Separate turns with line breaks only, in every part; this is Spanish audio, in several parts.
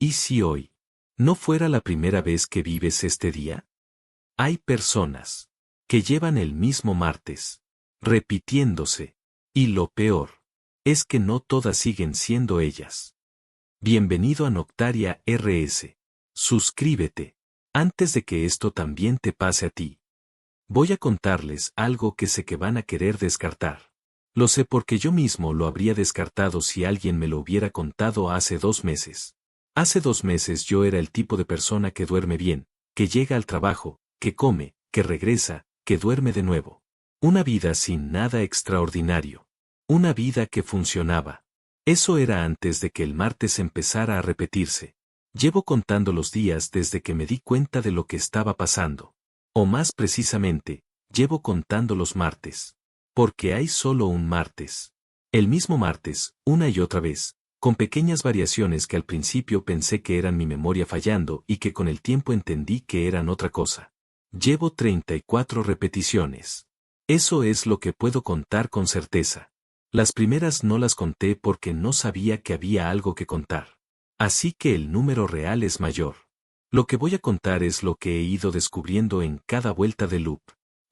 ¿Y si hoy no fuera la primera vez que vives este día? Hay personas que llevan el mismo martes, repitiéndose, y lo peor es que no todas siguen siendo ellas. Bienvenido a Noctaria RS. Suscríbete, antes de que esto también te pase a ti. Voy a contarles algo que sé que van a querer descartar. Lo sé porque yo mismo lo habría descartado si alguien me lo hubiera contado hace 2 meses. Hace 2 meses yo era el tipo de persona que duerme bien, que llega al trabajo, que come, que regresa, que duerme de nuevo. Una vida sin nada extraordinario. Una vida que funcionaba. Eso era antes de que el martes empezara a repetirse. Llevo contando los días desde que me di cuenta de lo que estaba pasando. O más precisamente, llevo contando los martes. Porque hay solo un martes. El mismo martes, una y otra vez, con pequeñas variaciones que al principio pensé que eran mi memoria fallando y que con el tiempo entendí que eran otra cosa. Llevo 34 repeticiones. Eso es lo que puedo contar con certeza. Las primeras no las conté porque no sabía que había algo que contar. Así que el número real es mayor. Lo que voy a contar es lo que he ido descubriendo en cada vuelta de loop.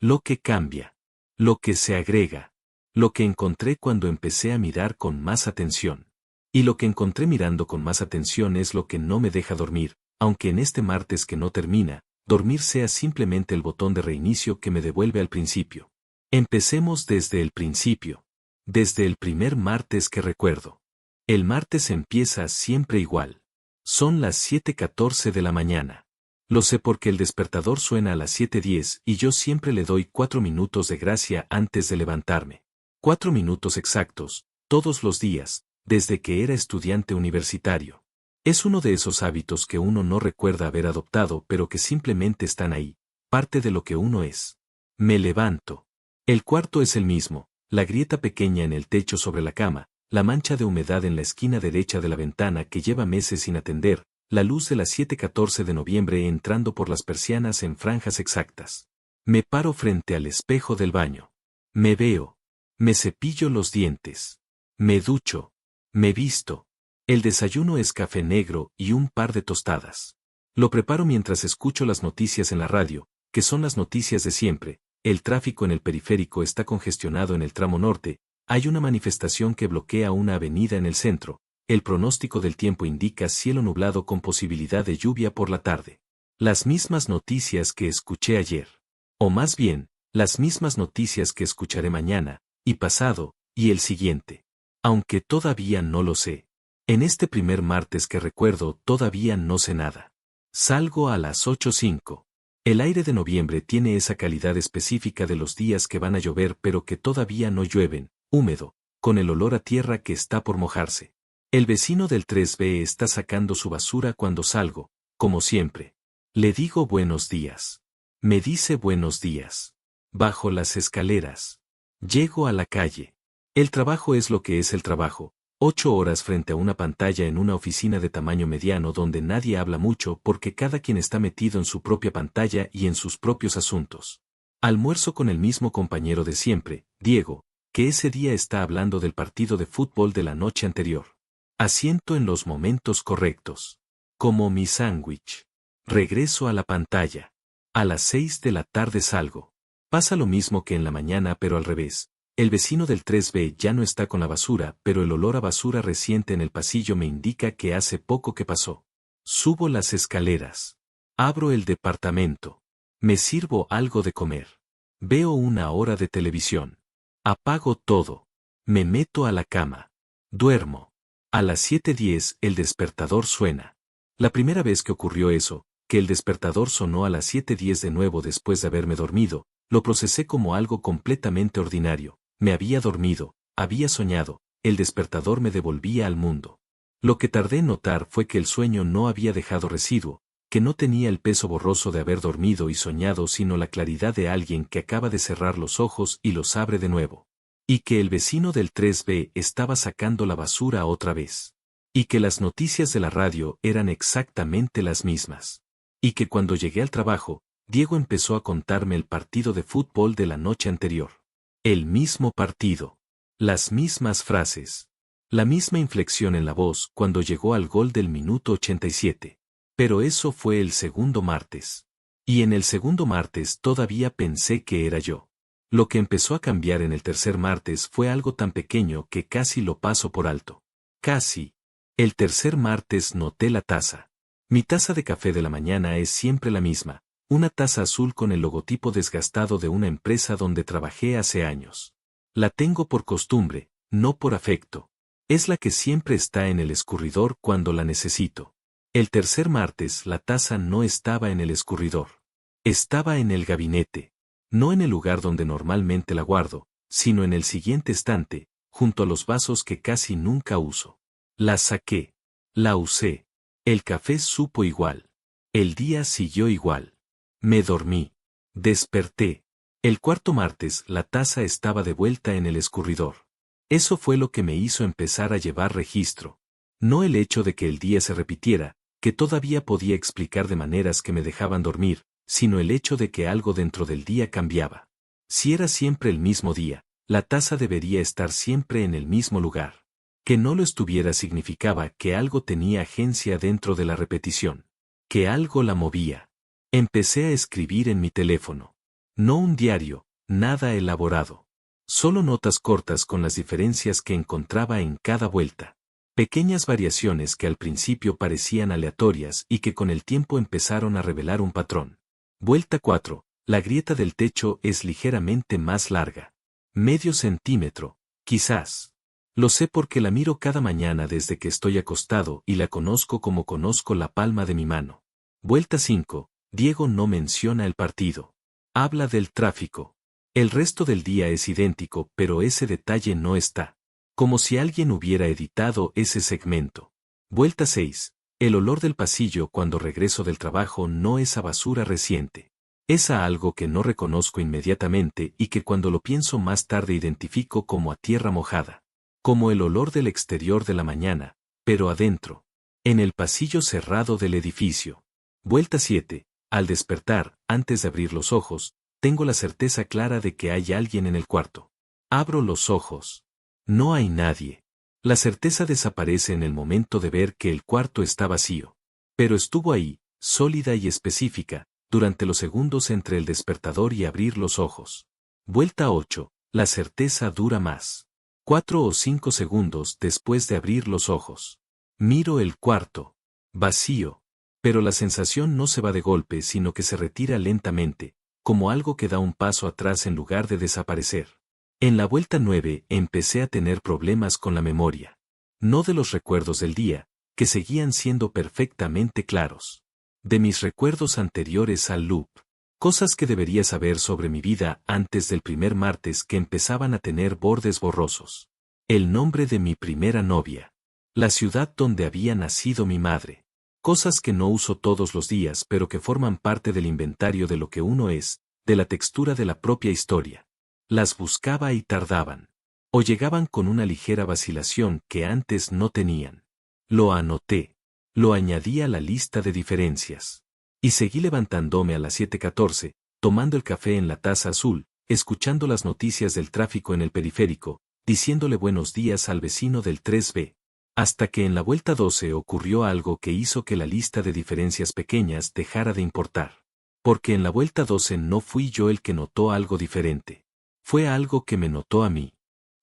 Lo que cambia. Lo que se agrega. Lo que encontré cuando empecé a mirar con más atención. Y lo que encontré mirando con más atención es lo que no me deja dormir, aunque en este martes que no termina, dormir sea simplemente el botón de reinicio que me devuelve al principio. Empecemos desde el principio. Desde el primer martes que recuerdo. El martes empieza siempre igual. Son las 7:14 de la mañana. Lo sé porque el despertador suena a las 7:10 y yo siempre le doy 4 minutos de gracia antes de levantarme. 4 minutos exactos, todos los días, desde que era estudiante universitario. Es uno de esos hábitos que uno no recuerda haber adoptado pero que simplemente están ahí, parte de lo que uno es. Me levanto. El cuarto es el mismo, la grieta pequeña en el techo sobre la cama, la mancha de humedad en la esquina derecha de la ventana que lleva meses sin atender, la luz de las 7:14 de noviembre entrando por las persianas en franjas exactas. Me paro frente al espejo del baño. Me veo. Me cepillo los dientes. Me ducho. Me visto. El desayuno es café negro y un par de tostadas. Lo preparo mientras escucho las noticias en la radio, que son las noticias de siempre. El tráfico en el periférico está congestionado en el tramo norte, hay una manifestación que bloquea una avenida en el centro, el pronóstico del tiempo indica cielo nublado con posibilidad de lluvia por la tarde. Las mismas noticias que escuché ayer. O más bien, las mismas noticias que escucharé mañana, y pasado, y el siguiente. Aunque todavía no lo sé. En este primer martes que recuerdo todavía no sé nada. Salgo a las 8:05. El aire de noviembre tiene esa calidad específica de los días que van a llover pero que todavía no llueven, húmedo, con el olor a tierra que está por mojarse. El vecino del 3B está sacando su basura cuando salgo, como siempre. Le digo buenos días. Me dice buenos días. Bajo las escaleras. Llego a la calle. El trabajo es lo que es el trabajo. 8 horas frente a una pantalla en una oficina de tamaño mediano donde nadie habla mucho porque cada quien está metido en su propia pantalla y en sus propios asuntos. Almuerzo con el mismo compañero de siempre, Diego, que ese día está hablando del partido de fútbol de la noche anterior. Asiento en los momentos correctos. Como mi sándwich. Regreso a la pantalla. A las 6 de la tarde salgo. Pasa lo mismo que en la mañana pero al revés. El vecino del 3B ya no está con la basura, pero el olor a basura reciente en el pasillo me indica que hace poco que pasó. Subo las escaleras. Abro el departamento. Me sirvo algo de comer. Veo una hora de televisión. Apago todo. Me meto a la cama. Duermo. A las 7:10 el despertador suena. La primera vez que ocurrió eso, que el despertador sonó a las 7:10 de nuevo después de haberme dormido, lo procesé como algo completamente ordinario. Me había dormido, había soñado, el despertador me devolvía al mundo. Lo que tardé en notar fue que el sueño no había dejado residuo, que no tenía el peso borroso de haber dormido y soñado sino la claridad de alguien que acaba de cerrar los ojos y los abre de nuevo. Y que el vecino del 3B estaba sacando la basura otra vez. Y que las noticias de la radio eran exactamente las mismas. Y que cuando llegué al trabajo, Diego empezó a contarme el partido de fútbol de la noche anterior. El mismo partido. Las mismas frases. La misma inflexión en la voz cuando llegó al gol del minuto 87. Pero eso fue el segundo martes. Y en el segundo martes todavía pensé que era yo. Lo que empezó a cambiar en el tercer martes fue algo tan pequeño que casi lo paso por alto. Casi. El tercer martes noté la taza. Mi taza de café de la mañana es siempre la misma, una taza azul con el logotipo desgastado de una empresa donde trabajé hace años. La tengo por costumbre, no por afecto. Es la que siempre está en el escurridor cuando la necesito. El tercer martes la taza no estaba en el escurridor. Estaba en el gabinete. No en el lugar donde normalmente la guardo, sino en el siguiente estante, junto a los vasos que casi nunca uso. La saqué. La usé. El café supo igual. El día siguió igual. Me dormí. Desperté. El cuarto martes la taza estaba de vuelta en el escurridor. Eso fue lo que me hizo empezar a llevar registro. No el hecho de que el día se repitiera, que todavía podía explicar de maneras que me dejaban dormir, sino el hecho de que algo dentro del día cambiaba. Si era siempre el mismo día, la taza debería estar siempre en el mismo lugar. Que no lo estuviera significaba que algo tenía agencia dentro de la repetición. Que algo la movía. Empecé a escribir en mi teléfono. No un diario, nada elaborado. Solo notas cortas con las diferencias que encontraba en cada vuelta. Pequeñas variaciones que al principio parecían aleatorias y que con el tiempo empezaron a revelar un patrón. Vuelta 4. La grieta del techo es ligeramente más larga. Medio centímetro, quizás. Lo sé porque la miro cada mañana desde que estoy acostado y la conozco como conozco la palma de mi mano. Vuelta 5. Diego no menciona el partido. Habla del tráfico. El resto del día es idéntico, pero ese detalle no está. Como si alguien hubiera editado ese segmento. Vuelta 6. El olor del pasillo cuando regreso del trabajo no es a basura reciente. Es a algo que no reconozco inmediatamente y que cuando lo pienso más tarde identifico como a tierra mojada. Como el olor del exterior de la mañana, pero adentro. En el pasillo cerrado del edificio. Vuelta 7. Al despertar, antes de abrir los ojos, tengo la certeza clara de que hay alguien en el cuarto. Abro los ojos. No hay nadie. La certeza desaparece en el momento de ver que el cuarto está vacío. Pero estuvo ahí, sólida y específica, durante los segundos entre el despertador y abrir los ojos. Vuelta 8. La certeza dura más. 4 o 5 segundos después de abrir los ojos. Miro el cuarto. Vacío. Pero la sensación no se va de golpe sino que se retira lentamente, como algo que da un paso atrás en lugar de desaparecer. En la vuelta 9 empecé a tener problemas con la memoria. No de los recuerdos del día, que seguían siendo perfectamente claros. De mis recuerdos anteriores al loop. Cosas que debería saber sobre mi vida antes del primer martes que empezaban a tener bordes borrosos. El nombre de mi primera novia. La ciudad donde había nacido mi madre. Cosas que no uso todos los días pero que forman parte del inventario de lo que uno es, de la textura de la propia historia. Las buscaba y tardaban. O llegaban con una ligera vacilación que antes no tenían. Lo anoté. Lo añadí a la lista de diferencias. Y seguí levantándome a las 7:14, tomando el café en la taza azul, escuchando las noticias del tráfico en el periférico, diciéndole buenos días al vecino del 3B. Hasta que en la vuelta 12 ocurrió algo que hizo que la lista de diferencias pequeñas dejara de importar. Porque en la vuelta 12 no fui yo el que notó algo diferente. Fue algo que me notó a mí.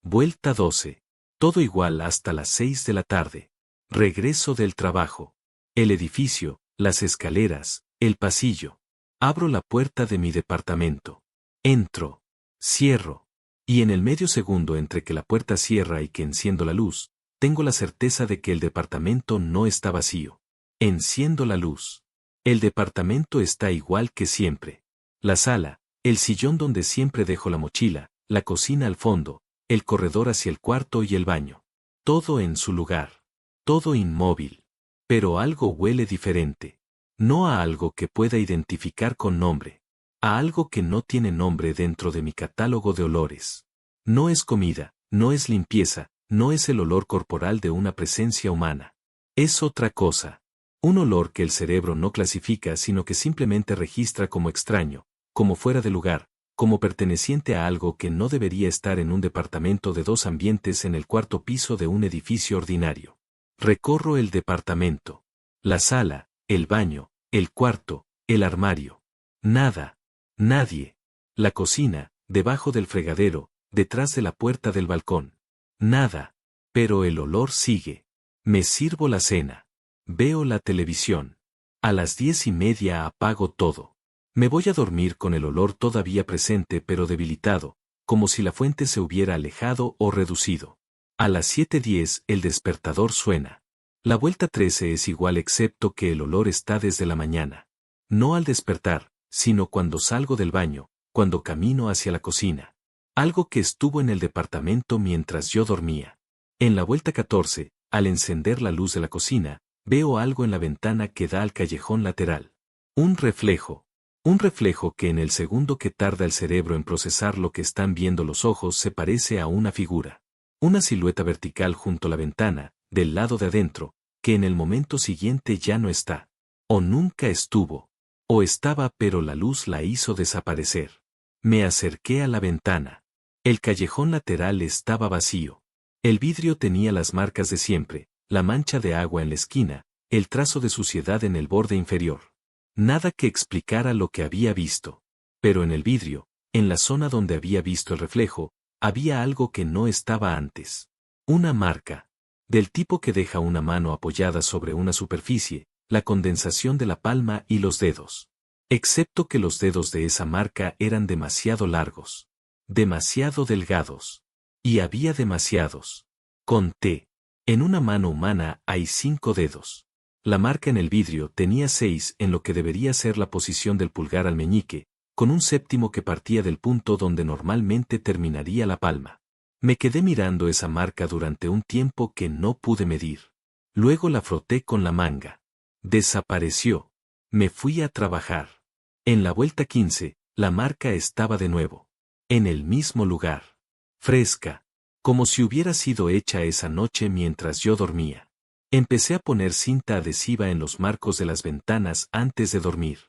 Vuelta 12. Todo igual hasta las 6 de la tarde. Regreso del trabajo. El edificio, las escaleras, el pasillo. Abro la puerta de mi departamento. Entro. Cierro. Y en el medio segundo entre que la puerta cierra y que enciendo la luz, tengo la certeza de que el departamento no está vacío. Enciendo la luz. El departamento está igual que siempre. La sala, el sillón donde siempre dejo la mochila, la cocina al fondo, el corredor hacia el cuarto y el baño. Todo en su lugar. Todo inmóvil. Pero algo huele diferente. No a algo que pueda identificar con nombre. A algo que no tiene nombre dentro de mi catálogo de olores. No es comida, no es limpieza, no es el olor corporal de una presencia humana. Es otra cosa. Un olor que el cerebro no clasifica sino que simplemente registra como extraño, como fuera de lugar, como perteneciente a algo que no debería estar en un departamento de 2 ambientes en el 4º piso de un edificio ordinario. Recorro el departamento. La sala, el baño, el cuarto, el armario. Nada. Nadie. La cocina, debajo del fregadero, detrás de la puerta del balcón. Nada. Pero el olor sigue. Me sirvo la cena. Veo la televisión. A las 10:30 apago todo. Me voy a dormir con el olor todavía presente pero debilitado, como si la fuente se hubiera alejado o reducido. A las 7:10 el despertador suena. La vuelta 13 es igual excepto que el olor está desde la mañana. No al despertar, sino cuando salgo del baño, cuando camino hacia la cocina. Algo que estuvo en el departamento mientras yo dormía. En la vuelta 14, al encender la luz de la cocina, veo algo en la ventana que da al callejón lateral. Un reflejo. Un reflejo que en el segundo que tarda el cerebro en procesar lo que están viendo los ojos se parece a una figura. Una silueta vertical junto a la ventana, del lado de adentro, que en el momento siguiente ya no está. O nunca estuvo. O estaba pero la luz la hizo desaparecer. Me acerqué a la ventana. El callejón lateral estaba vacío. El vidrio tenía las marcas de siempre, la mancha de agua en la esquina, el trazo de suciedad en el borde inferior. Nada que explicara lo que había visto. Pero en el vidrio, en la zona donde había visto el reflejo, había algo que no estaba antes. Una marca. Del tipo que deja una mano apoyada sobre una superficie, la condensación de la palma y los dedos. Excepto que los dedos de esa marca eran demasiado largos. Demasiado delgados. Y había demasiados. Conté. En una mano humana hay 5 dedos. La marca en el vidrio tenía 6 en lo que debería ser la posición del pulgar al meñique, con un séptimo que partía del punto donde normalmente terminaría la palma. Me quedé mirando esa marca durante un tiempo que no pude medir. Luego la froté con la manga. Desapareció. Me fui a trabajar. En la vuelta 15, la marca estaba de nuevo. En el mismo lugar. Fresca. Como si hubiera sido hecha esa noche mientras yo dormía. Empecé a poner cinta adhesiva en los marcos de las ventanas antes de dormir.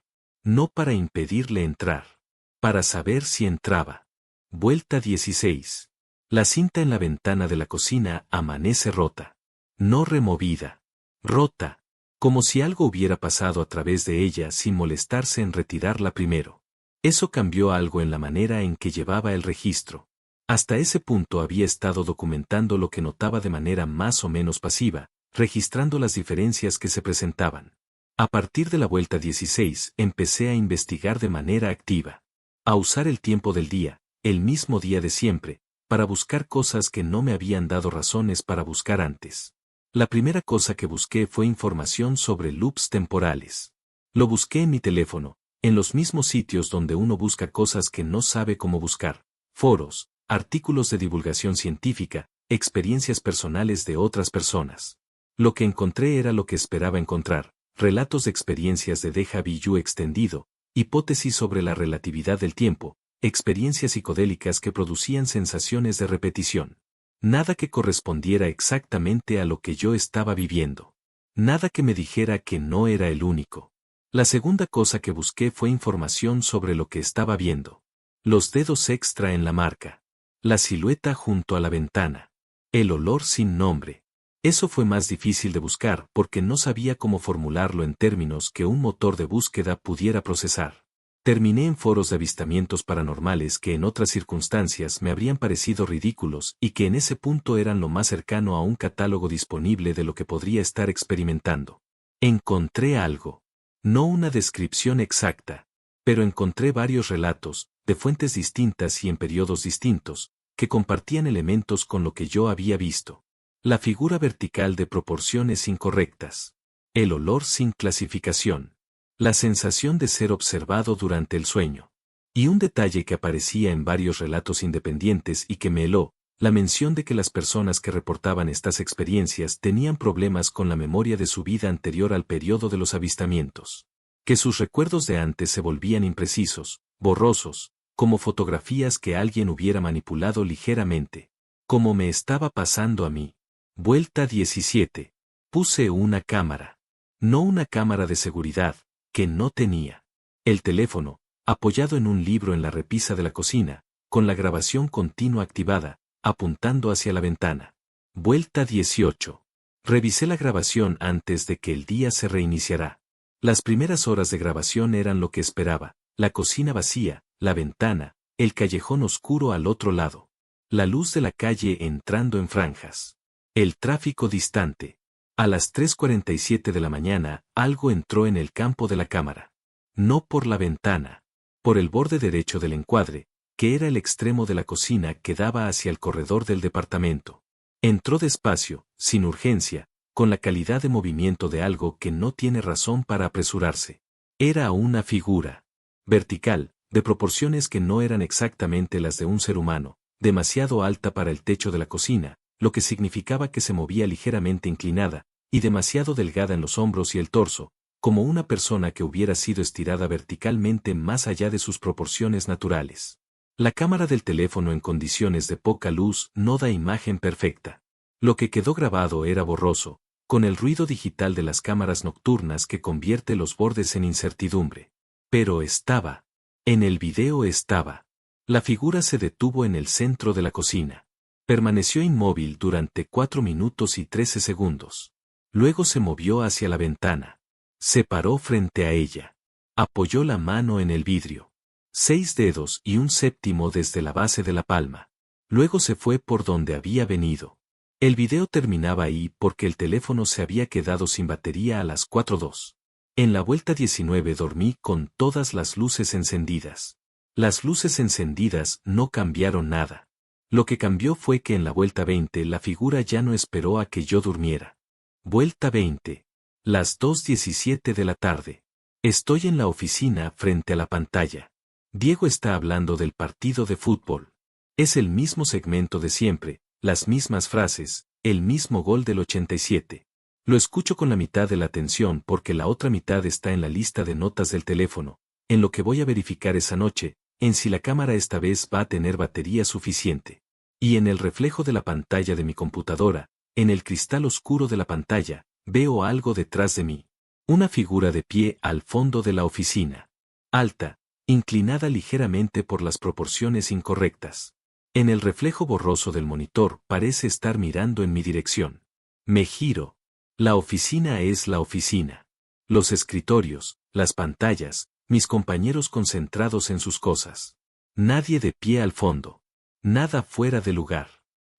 No para impedirle entrar. Para saber si entraba. Vuelta 16. La cinta en la ventana de la cocina amanece rota. No removida. Rota. Como si algo hubiera pasado a través de ella sin molestarse en retirarla primero. Eso cambió algo en la manera en que llevaba el registro. Hasta ese punto había estado documentando lo que notaba de manera más o menos pasiva, registrando las diferencias que se presentaban. A partir de la vuelta 16 empecé a investigar de manera activa. A usar el tiempo del día, el mismo día de siempre, para buscar cosas que no me habían dado razones para buscar antes. La primera cosa que busqué fue información sobre loops temporales. Lo busqué en mi teléfono, en los mismos sitios donde uno busca cosas que no sabe cómo buscar, foros, artículos de divulgación científica, experiencias personales de otras personas. Lo que encontré era lo que esperaba encontrar, relatos de experiencias de déjà vu extendido, hipótesis sobre la relatividad del tiempo, experiencias psicodélicas que producían sensaciones de repetición. Nada que correspondiera exactamente a lo que yo estaba viviendo. Nada que me dijera que no era el único. La segunda cosa que busqué fue información sobre lo que estaba viendo. Los dedos extra en la marca. La silueta junto a la ventana. El olor sin nombre. Eso fue más difícil de buscar porque no sabía cómo formularlo en términos que un motor de búsqueda pudiera procesar. Terminé en foros de avistamientos paranormales que en otras circunstancias me habrían parecido ridículos y que en ese punto eran lo más cercano a un catálogo disponible de lo que podría estar experimentando. Encontré algo. No una descripción exacta, pero encontré varios relatos, de fuentes distintas y en periodos distintos, que compartían elementos con lo que yo había visto. La figura vertical de proporciones incorrectas. El olor sin clasificación. La sensación de ser observado durante el sueño. Y un detalle que aparecía en varios relatos independientes y que me heló, la mención de que las personas que reportaban estas experiencias tenían problemas con la memoria de su vida anterior al periodo de los avistamientos. Que sus recuerdos de antes se volvían imprecisos, borrosos, como fotografías que alguien hubiera manipulado ligeramente. Como me estaba pasando a mí. Vuelta 17. Puse una cámara. No una cámara de seguridad, que no tenía. El teléfono, apoyado en un libro en la repisa de la cocina, con la grabación continua activada, apuntando hacia la ventana. Vuelta 18. Revisé la grabación antes de que el día se reiniciara. Las primeras horas de grabación eran lo que esperaba: la cocina vacía, la ventana, el callejón oscuro al otro lado, la luz de la calle entrando en franjas, el tráfico distante. A las 3:47 de la mañana, algo entró en el campo de la cámara. No por la ventana, por el borde derecho del encuadre, que era el extremo de la cocina que daba hacia el corredor del departamento. Entró despacio, sin urgencia, con la calidad de movimiento de algo que no tiene razón para apresurarse. Era una figura vertical, de proporciones que no eran exactamente las de un ser humano, demasiado alta para el techo de la cocina, lo que significaba que se movía ligeramente inclinada, y demasiado delgada en los hombros y el torso, como una persona que hubiera sido estirada verticalmente más allá de sus proporciones naturales. La cámara del teléfono en condiciones de poca luz no da imagen perfecta. Lo que quedó grabado era borroso, con el ruido digital de las cámaras nocturnas que convierte los bordes en incertidumbre. Pero estaba. En el video estaba. La figura se detuvo en el centro de la cocina. Permaneció inmóvil durante 4 minutos y 13 segundos. Luego se movió hacia la ventana. Se paró frente a ella. Apoyó la mano en el vidrio. 6 dedos y un séptimo desde la base de la palma. Luego se fue por donde había venido. El video terminaba ahí porque el teléfono se había quedado sin batería a las 4:02. En la vuelta 19 dormí con todas las luces encendidas. Las luces encendidas no cambiaron nada. Lo que cambió fue que en la vuelta 20 la figura ya no esperó a que yo durmiera. Vuelta 20. Las 2:17 de la tarde. Estoy en la oficina frente a la pantalla. Diego está hablando del partido de fútbol. Es el mismo segmento de siempre, las mismas frases, el mismo gol del 87. Lo escucho con la mitad de la atención porque la otra mitad está en la lista de notas del teléfono, en lo que voy a verificar esa noche, en si la cámara esta vez va a tener batería suficiente. Y en el reflejo de la pantalla de mi computadora, en el cristal oscuro de la pantalla, veo algo detrás de mí. Una figura de pie al fondo de la oficina. Alta, inclinada ligeramente por las proporciones incorrectas. En el reflejo borroso del monitor parece estar mirando en mi dirección. Me giro. La oficina es la oficina. Los escritorios, las pantallas, mis compañeros concentrados en sus cosas. Nadie de pie al fondo. Nada fuera de lugar.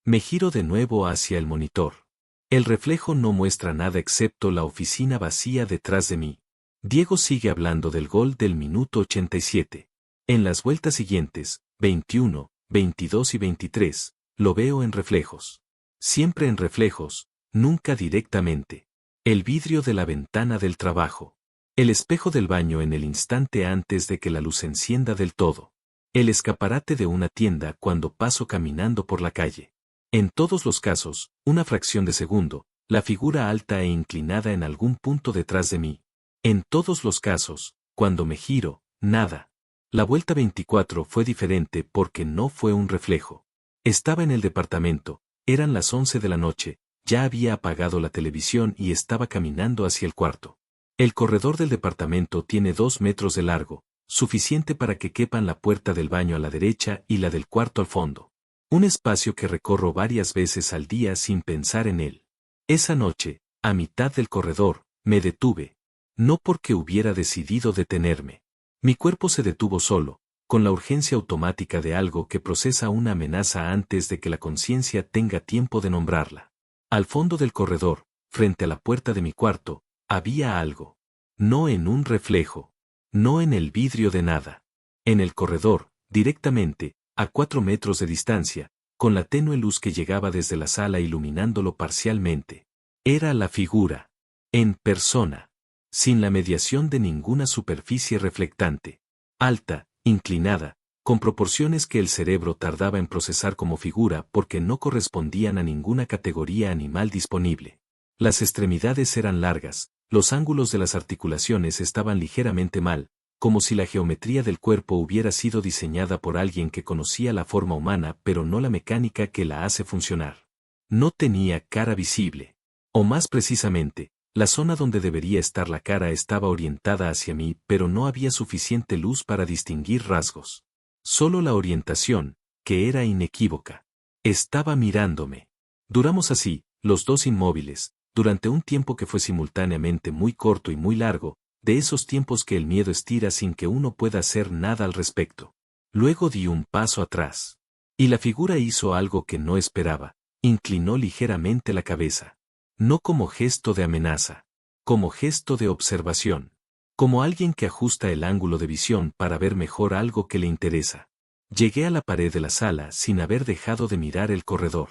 Me giro de nuevo hacia el monitor. El reflejo no muestra nada excepto la oficina vacía detrás de mí. Diego sigue hablando del gol del minuto 87. En las vueltas siguientes, 21, 22 y 23, lo veo en reflejos. Siempre en reflejos, nunca directamente. El vidrio de la ventana del trabajo. El espejo del baño en el instante antes de que la luz se encienda del todo. El escaparate de una tienda cuando paso caminando por la calle. En todos los casos, una fracción de segundo, la figura alta e inclinada en algún punto detrás de mí. En todos los casos, cuando me giro, nada. La vuelta 24 fue diferente porque no fue un reflejo. Estaba en el departamento, eran las 11 de la noche, ya había apagado la televisión y estaba caminando hacia el cuarto. El corredor del departamento tiene 2 metros de largo, suficiente para que quepan la puerta del baño a la derecha y la del cuarto al fondo. Un espacio que recorro varias veces al día sin pensar en él. Esa noche, a mitad del corredor, me detuve. No porque hubiera decidido detenerme. Mi cuerpo se detuvo solo, con la urgencia automática de algo que procesa una amenaza antes de que la conciencia tenga tiempo de nombrarla. Al fondo del corredor, frente a la puerta de mi cuarto, había algo. No en un reflejo. No en el vidrio de nada. En el corredor, directamente, a 4 metros de distancia, con la tenue luz que llegaba desde la sala iluminándolo parcialmente. Era la figura. En persona. Sin la mediación de ninguna superficie reflectante. Alta, inclinada, con proporciones que el cerebro tardaba en procesar como figura porque no correspondían a ninguna categoría animal disponible. Las extremidades eran largas, los ángulos de las articulaciones estaban ligeramente mal, como si la geometría del cuerpo hubiera sido diseñada por alguien que conocía la forma humana pero no la mecánica que la hace funcionar. No tenía cara visible. O más precisamente, La zona donde debería estar la cara estaba orientada hacia mí, pero no había suficiente luz para distinguir rasgos. Solo la orientación, que era inequívoca. Estaba mirándome. Duramos así, los dos inmóviles, durante un tiempo que fue simultáneamente muy corto y muy largo, de esos tiempos que el miedo estira sin que uno pueda hacer nada al respecto. Luego di un paso atrás. Y la figura hizo algo que no esperaba, inclinó ligeramente la cabeza. No como gesto de amenaza, como gesto de observación, como alguien que ajusta el ángulo de visión para ver mejor algo que le interesa. Llegué a la pared de la sala sin haber dejado de mirar el corredor.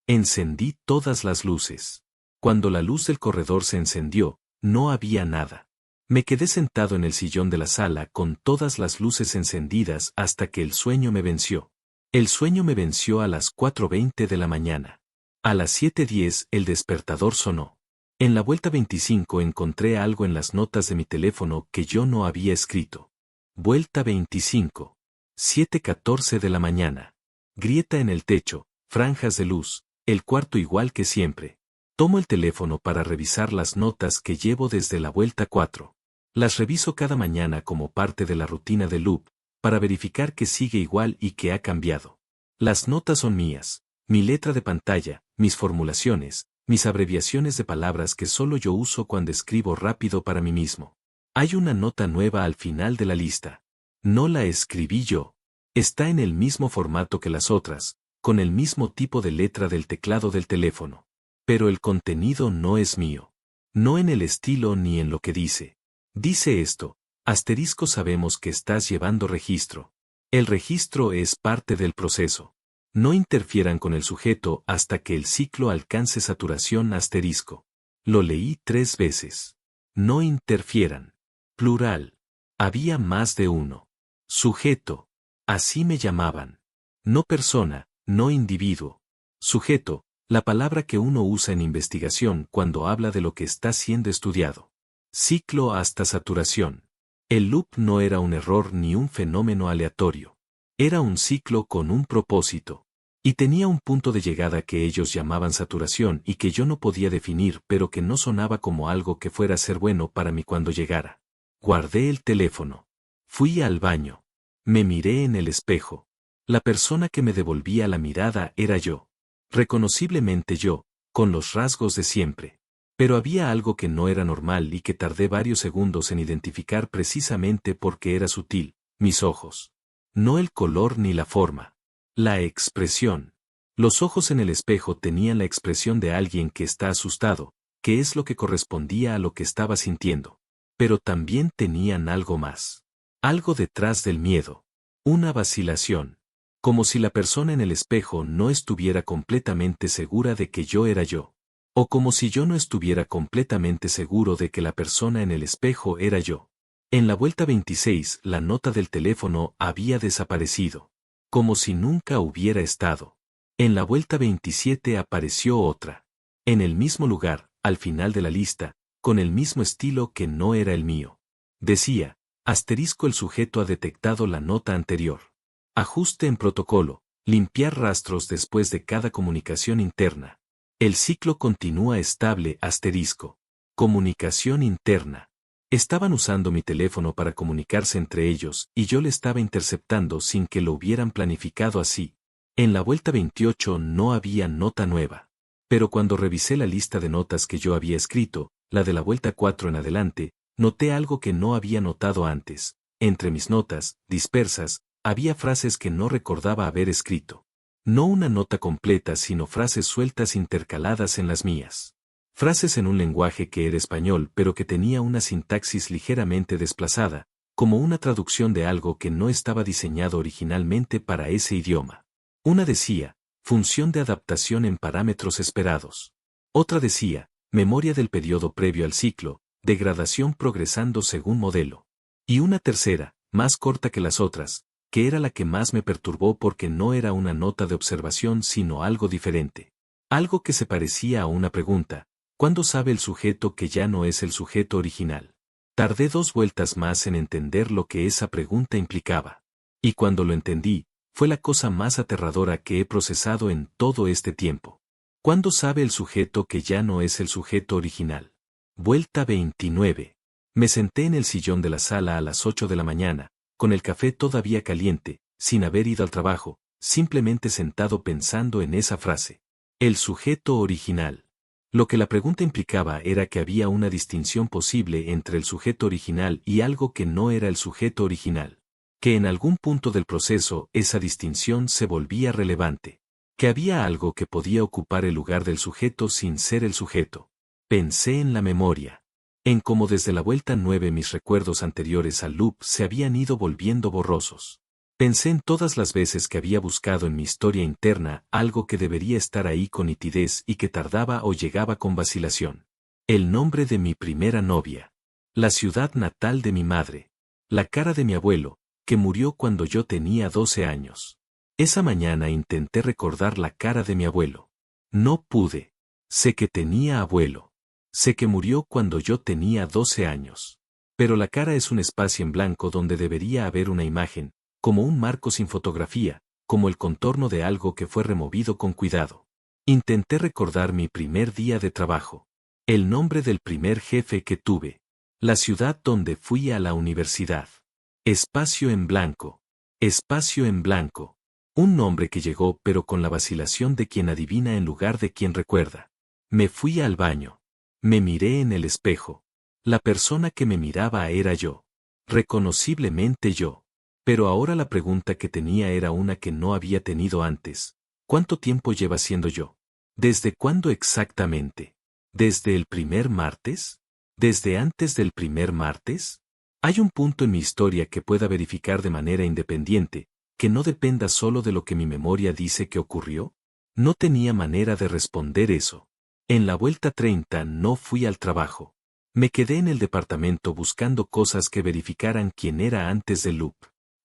Encendí todas las luces. Cuando la luz del corredor se encendió, no había nada. Me quedé sentado en el sillón de la sala con todas las luces encendidas hasta que el sueño me venció. El sueño me venció a las 4:20 de la mañana. A las 7:10 el despertador sonó. En la vuelta 25 encontré algo en las notas de mi teléfono que yo no había escrito. Vuelta 25. 7:14 de la mañana. Grieta en el techo, franjas de luz, el cuarto igual que siempre. Tomo el teléfono para revisar las notas que llevo desde la vuelta 4. Las reviso cada mañana como parte de la rutina de Loop, para verificar que sigue igual y que ha cambiado. Las notas son mías, mi letra de pantalla, mis formulaciones, mis abreviaciones de palabras que solo yo uso cuando escribo rápido para mí mismo. Hay una nota nueva al final de la lista. No la escribí yo. Está en el mismo formato que las otras, con el mismo tipo de letra del teclado del teléfono. Pero el contenido no es mío. No en el estilo ni en lo que dice. Dice esto: asterisco, sabemos que estás llevando registro. El registro es parte del proceso. No interfieran con el sujeto hasta que el ciclo alcance saturación asterisco. Lo leí 3 veces. No interfieran. Plural. Había más de uno. Sujeto. Así me llamaban. No persona, no individuo. Sujeto, la palabra que uno usa en investigación cuando habla de lo que está siendo estudiado. Ciclo hasta saturación. El loop no era un error ni un fenómeno aleatorio. Era un ciclo con un propósito. Y tenía un punto de llegada que ellos llamaban saturación y que yo no podía definir, pero que no sonaba como algo que fuera a ser bueno para mí cuando llegara. Guardé el teléfono. Fui al baño. Me miré en el espejo. La persona que me devolvía la mirada era yo. Reconociblemente yo, con los rasgos de siempre. Pero había algo que no era normal y que tardé varios segundos en identificar precisamente porque era sutil: mis ojos. No el color ni la forma. La expresión. Los ojos en el espejo tenían la expresión de alguien que está asustado, que es lo que correspondía a lo que estaba sintiendo. Pero también tenían algo más. Algo detrás del miedo. Una vacilación. Como si la persona en el espejo no estuviera completamente segura de que yo era yo. O como si yo no estuviera completamente seguro de que la persona en el espejo era yo. En la vuelta 26 la nota del teléfono había desaparecido. Como si nunca hubiera estado. En la vuelta 27 apareció otra. En el mismo lugar, al final de la lista, con el mismo estilo que no era el mío. Decía: asterisco, el sujeto ha detectado la nota anterior. Ajuste en protocolo: limpiar rastros después de cada comunicación interna. El ciclo continúa estable, asterisco. Comunicación interna. Estaban usando mi teléfono para comunicarse entre ellos y yo le estaba interceptando sin que lo hubieran planificado así. En la vuelta 28 no había nota nueva. Pero cuando revisé la lista de notas que yo había escrito, la de la vuelta 4 en adelante, noté algo que no había notado antes. Entre mis notas, dispersas, había frases que no recordaba haber escrito. No una nota completa, sino frases sueltas intercaladas en las mías. Frases en un lenguaje que era español pero que tenía una sintaxis ligeramente desplazada, como una traducción de algo que no estaba diseñado originalmente para ese idioma. Una decía: función de adaptación en parámetros esperados. Otra decía: memoria del periodo previo al ciclo, degradación progresando según modelo. Y una tercera, más corta que las otras, que era la que más me perturbó porque no era una nota de observación sino algo diferente. Algo que se parecía a una pregunta: ¿cuándo sabe el sujeto que ya no es el sujeto original? Tardé 2 vueltas más en entender lo que esa pregunta implicaba. Y cuando lo entendí, fue la cosa más aterradora que he procesado en todo este tiempo. ¿Cuándo sabe el sujeto que ya no es el sujeto original? Vuelta 29. Me senté en el sillón de la sala a las 8 de la mañana, con el café todavía caliente, sin haber ido al trabajo, simplemente sentado pensando en esa frase. El sujeto original. Lo que la pregunta implicaba era que había una distinción posible entre el sujeto original y algo que no era el sujeto original. Que en algún punto del proceso esa distinción se volvía relevante. Que había algo que podía ocupar el lugar del sujeto sin ser el sujeto. Pensé en la memoria. En cómo desde la vuelta 9 mis recuerdos anteriores al loop se habían ido volviendo borrosos. Pensé en todas las veces que había buscado en mi historia interna algo que debería estar ahí con nitidez y que tardaba o llegaba con vacilación. El nombre de mi primera novia. La ciudad natal de mi madre. La cara de mi abuelo, que murió cuando yo tenía 12 años. Esa mañana intenté recordar la cara de mi abuelo. No pude. Sé que tenía abuelo. Sé que murió cuando yo tenía 12 años. Pero la cara es un espacio en blanco donde debería haber una imagen, como un marco sin fotografía, como el contorno de algo que fue removido con cuidado. Intenté recordar mi primer día de trabajo. El nombre del primer jefe que tuve. La ciudad donde fui a la universidad. Espacio en blanco. Espacio en blanco. Un nombre que llegó pero con la vacilación de quien adivina en lugar de quien recuerda. Me fui al baño. Me miré en el espejo. La persona que me miraba era yo. Reconociblemente yo. Pero ahora la pregunta que tenía era una que no había tenido antes. ¿Cuánto tiempo lleva siendo yo? ¿Desde cuándo exactamente? ¿Desde el primer martes? ¿Desde antes del primer martes? ¿Hay un punto en mi historia que pueda verificar de manera independiente, que no dependa solo de lo que mi memoria dice que ocurrió? No tenía manera de responder eso. En la vuelta 30 no fui al trabajo. Me quedé en el departamento buscando cosas que verificaran quién era antes del loop.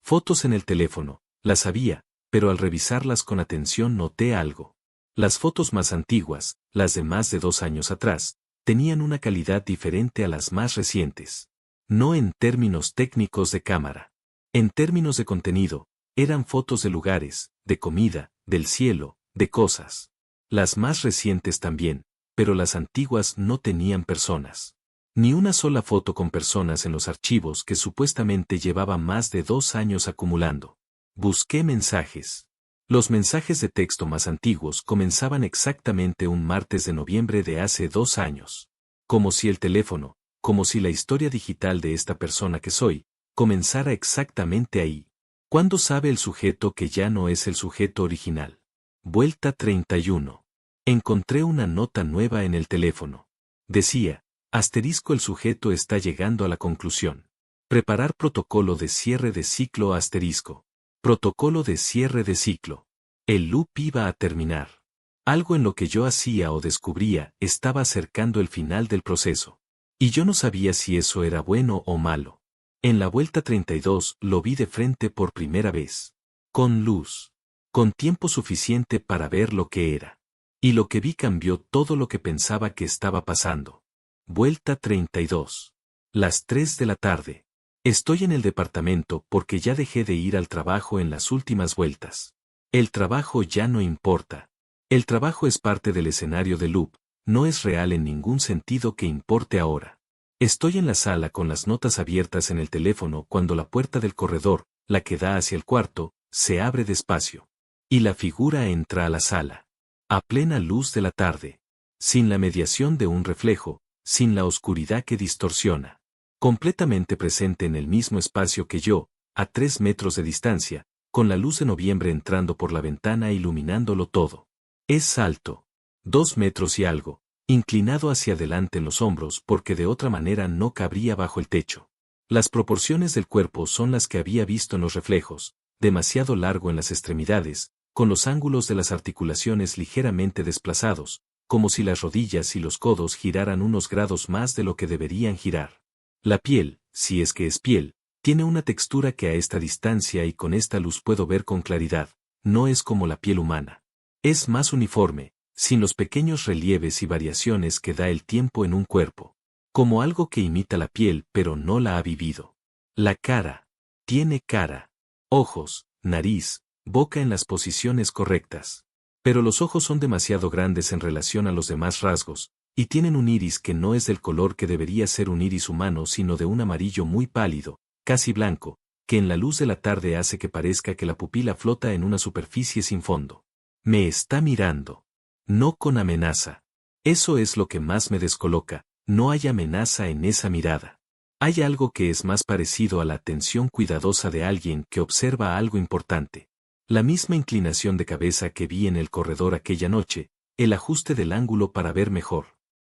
Fotos en el teléfono, las había, pero al revisarlas con atención noté algo. Las fotos más antiguas, las de más de 2 años atrás, tenían una calidad diferente a las más recientes. No en términos técnicos de cámara. En términos de contenido, eran fotos de lugares, de comida, del cielo, de cosas. Las más recientes también, pero las antiguas no tenían personas. Ni una sola foto con personas en los archivos que supuestamente llevaba más de 2 años acumulando. Busqué mensajes. Los mensajes de texto más antiguos comenzaban exactamente un martes de noviembre de hace 2 años. Como si el teléfono, como si la historia digital de esta persona que soy, comenzara exactamente ahí. ¿Cuándo sabe el sujeto que ya no es el sujeto original? Vuelta 31. Encontré una nota nueva en el teléfono. Decía, asterisco el sujeto está llegando a la conclusión. Preparar protocolo de cierre de ciclo asterisco. Protocolo de cierre de ciclo. El loop iba a terminar. Algo en lo que yo hacía o descubría estaba acercando el final del proceso. Y yo no sabía si eso era bueno o malo. En la vuelta 32 lo vi de frente por primera vez. Con luz. Con tiempo suficiente para ver lo que era. Y lo que vi cambió todo lo que pensaba que estaba pasando. Vuelta 32. Las 3 de la tarde. Estoy en el departamento porque ya dejé de ir al trabajo en las últimas vueltas. El trabajo ya no importa. El trabajo es parte del escenario de loop, no es real en ningún sentido que importe ahora. Estoy en la sala con las notas abiertas en el teléfono cuando la puerta del corredor, la que da hacia el cuarto, se abre despacio. Y la figura entra a la sala. A plena luz de la tarde. Sin la mediación de un reflejo, sin la oscuridad que distorsiona. Completamente presente en el mismo espacio que yo, a 3 metros de distancia, con la luz de noviembre entrando por la ventana iluminándolo todo. Es alto. 2 metros y algo, inclinado hacia adelante en los hombros porque de otra manera no cabría bajo el techo. Las proporciones del cuerpo son las que había visto en los reflejos, demasiado largo en las extremidades, con los ángulos de las articulaciones ligeramente desplazados, como si las rodillas y los codos giraran unos grados más de lo que deberían girar. La piel, si es que es piel, tiene una textura que a esta distancia y con esta luz puedo ver con claridad, no es como la piel humana. Es más uniforme, sin los pequeños relieves y variaciones que da el tiempo en un cuerpo. Como algo que imita la piel pero no la ha vivido. La cara. Tiene cara. Ojos, nariz, boca en las posiciones correctas. Pero los ojos son demasiado grandes en relación a los demás rasgos, y tienen un iris que no es del color que debería ser un iris humano sino de un amarillo muy pálido, casi blanco, que en la luz de la tarde hace que parezca que la pupila flota en una superficie sin fondo. Me está mirando. No con amenaza. Eso es lo que más me descoloca, no hay amenaza en esa mirada. Hay algo que es más parecido a la atención cuidadosa de alguien que observa algo importante. La misma inclinación de cabeza que vi en el corredor aquella noche, el ajuste del ángulo para ver mejor.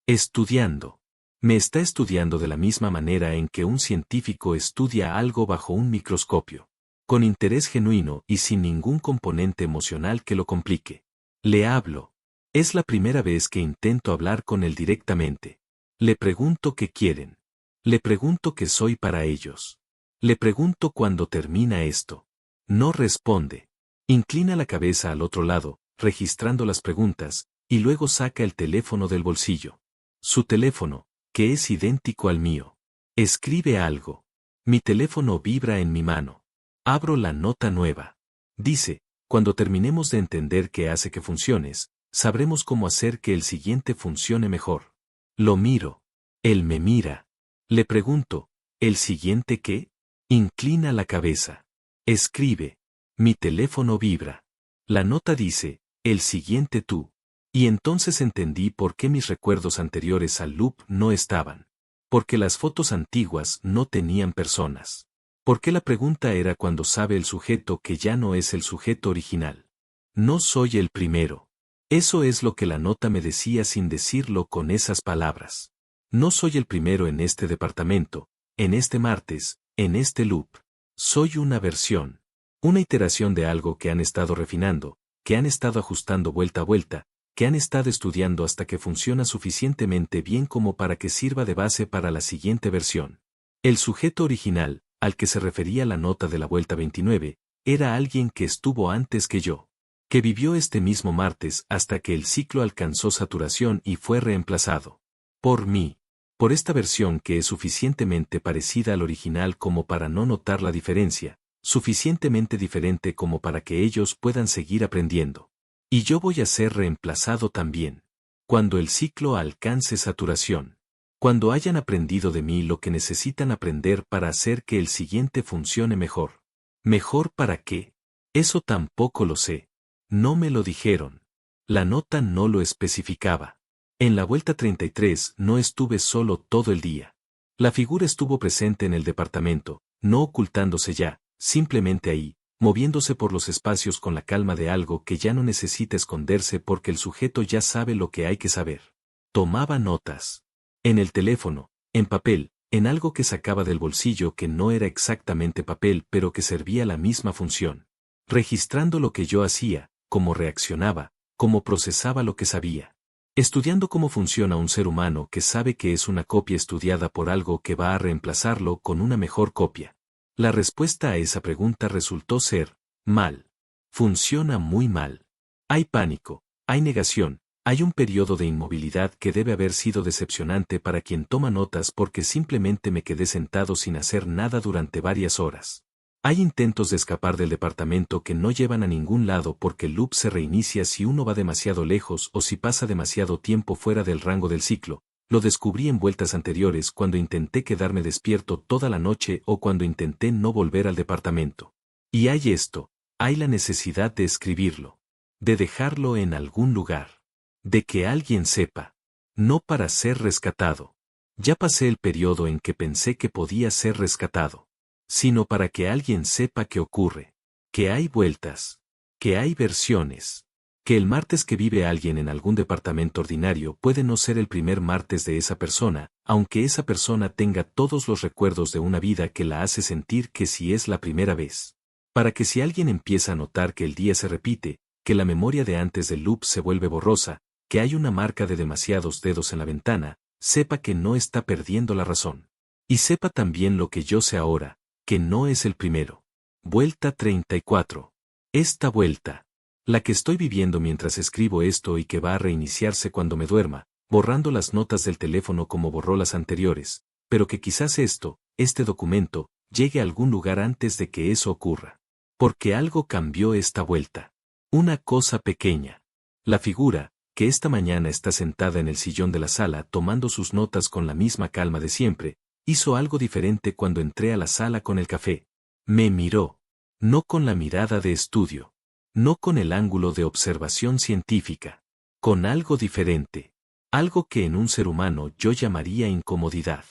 Estudiando. Me está estudiando de la misma manera en que un científico estudia algo bajo un microscopio. Con interés genuino y sin ningún componente emocional que lo complique. Le hablo. Es la primera vez que intento hablar con él directamente. Le pregunto qué quieren. Le pregunto qué soy para ellos. Le pregunto cuándo termina esto. No responde. Inclina la cabeza al otro lado, registrando las preguntas, y luego saca el teléfono del bolsillo. Su teléfono, que es idéntico al mío. Escribe algo. Mi teléfono vibra en mi mano. Abro la nota nueva. Dice, cuando terminemos de entender qué hace que funciones, sabremos cómo hacer que el siguiente funcione mejor. Lo miro. Él me mira. Le pregunto, ¿el siguiente qué? Inclina la cabeza. Escribe. Mi teléfono vibra. La nota dice, el siguiente tú. Y entonces entendí por qué mis recuerdos anteriores al loop no estaban. Porque las fotos antiguas no tenían personas. Porque la pregunta era cuando sabe el sujeto que ya no es el sujeto original. No soy el primero. Eso es lo que la nota me decía sin decirlo con esas palabras. No soy el primero en este departamento, en este martes, en este loop. Soy una versión. Una iteración de algo que han estado refinando, que han estado ajustando vuelta a vuelta, que han estado estudiando hasta que funciona suficientemente bien como para que sirva de base para la siguiente versión. El sujeto original, al que se refería la nota de la vuelta 29, era alguien que estuvo antes que yo, que vivió este mismo martes hasta que el ciclo alcanzó saturación y fue reemplazado. Por mí. Por esta versión que es suficientemente parecida al original como para no notar la diferencia, suficientemente diferente como para que ellos puedan seguir aprendiendo. Y yo voy a ser reemplazado también. Cuando el ciclo alcance saturación. Cuando hayan aprendido de mí lo que necesitan aprender para hacer que el siguiente funcione mejor. ¿Mejor para qué? Eso tampoco lo sé. No me lo dijeron. La nota no lo especificaba. En la vuelta 33 no estuve solo todo el día. La figura estuvo presente en el departamento, no ocultándose ya, simplemente ahí, moviéndose por los espacios con la calma de algo que ya no necesita esconderse porque el sujeto ya sabe lo que hay que saber. Tomaba notas. En el teléfono, en papel, en algo que sacaba del bolsillo que no era exactamente papel pero que servía la misma función. Registrando lo que yo hacía, cómo reaccionaba, cómo procesaba lo que sabía. Estudiando cómo funciona un ser humano que sabe que es una copia estudiada por algo que va a reemplazarlo con una mejor copia. La respuesta a esa pregunta resultó ser, mal. Funciona muy mal. Hay pánico, hay negación, hay un periodo de inmovilidad que debe haber sido decepcionante para quien toma notas porque simplemente me quedé sentado sin hacer nada durante varias horas. Hay intentos de escapar del departamento que no llevan a ningún lado porque el loop se reinicia si uno va demasiado lejos o si pasa demasiado tiempo fuera del rango del ciclo. Lo descubrí en vueltas anteriores cuando intenté quedarme despierto toda la noche o cuando intenté no volver al departamento. Y hay esto, hay la necesidad de escribirlo. De dejarlo en algún lugar. De que alguien sepa. No para ser rescatado. Ya pasé el periodo en que pensé que podía ser rescatado. Sino para que alguien sepa qué ocurre. Que hay vueltas. Que hay versiones. Que el martes que vive alguien en algún departamento ordinario puede no ser el primer martes de esa persona, aunque esa persona tenga todos los recuerdos de una vida que la hace sentir que si es la primera vez. Para que si alguien empieza a notar que el día se repite, que la memoria de antes del loop se vuelve borrosa, que hay una marca de demasiados dedos en la ventana, sepa que no está perdiendo la razón. Y sepa también lo que yo sé ahora, que no es el primero. Vuelta 34. Esta vuelta. La que estoy viviendo mientras escribo esto y que va a reiniciarse cuando me duerma, borrando las notas del teléfono como borró las anteriores, pero que quizás este documento, llegue a algún lugar antes de que eso ocurra. Porque algo cambió esta vuelta. Una cosa pequeña. La figura, que esta mañana está sentada en el sillón de la sala tomando sus notas con la misma calma de siempre, hizo algo diferente cuando entré a la sala con el café. Me miró. No con la mirada de estudio. No con el ángulo de observación científica. Con algo diferente. Algo que en un ser humano yo llamaría incomodidad.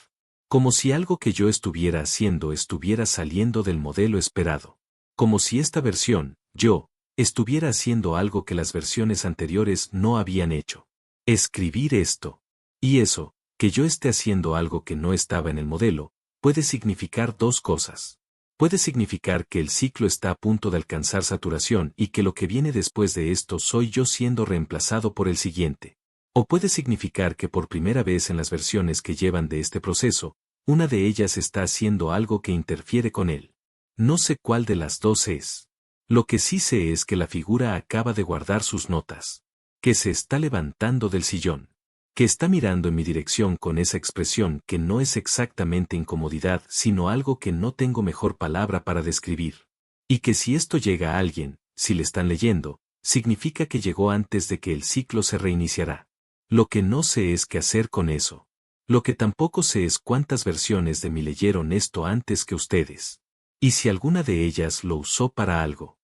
Como si algo que yo estuviera haciendo estuviera saliendo del modelo esperado. Como si esta versión, yo, estuviera haciendo algo que las versiones anteriores no habían hecho. Escribir esto. Y eso, que yo esté haciendo algo que no estaba en el modelo, puede significar dos cosas. Puede significar que el ciclo está a punto de alcanzar saturación y que lo que viene después de esto soy yo siendo reemplazado por el siguiente. O puede significar que por primera vez en las versiones que llevan de este proceso, una de ellas está haciendo algo que interfiere con él. No sé cuál de las dos es. Lo que sí sé es que la figura acaba de guardar sus notas. Que se está levantando del sillón. Que está mirando en mi dirección con esa expresión que no es exactamente incomodidad, sino algo que no tengo mejor palabra para describir. Y que si esto llega a alguien, si le están leyendo, significa que llegó antes de que el ciclo se reiniciará. Lo que no sé es qué hacer con eso. Lo que tampoco sé es cuántas versiones de mí leyeron esto antes que ustedes. Y si alguna de ellas lo usó para algo.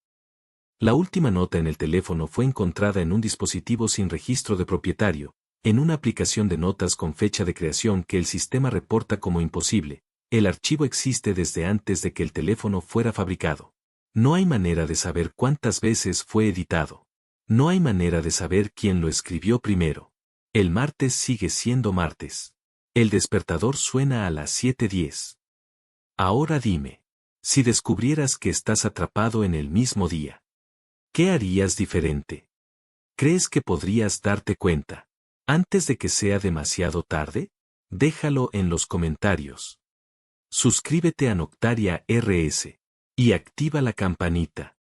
La última nota en el teléfono fue encontrada en un dispositivo sin registro de propietario, en una aplicación de notas con fecha de creación que el sistema reporta como imposible. El archivo existe desde antes de que el teléfono fuera fabricado. No hay manera de saber cuántas veces fue editado. No hay manera de saber quién lo escribió primero. El martes sigue siendo martes. El despertador suena a las 7:10. Ahora dime, si descubrieras que estás atrapado en el mismo día, ¿qué harías diferente? ¿Crees que podrías darte cuenta antes de que sea demasiado tarde? Déjalo en los comentarios. Suscríbete a Noctaria RS y activa la campanita.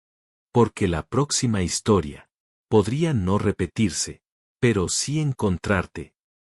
Porque la próxima historia podría no repetirse, pero sí encontrarte.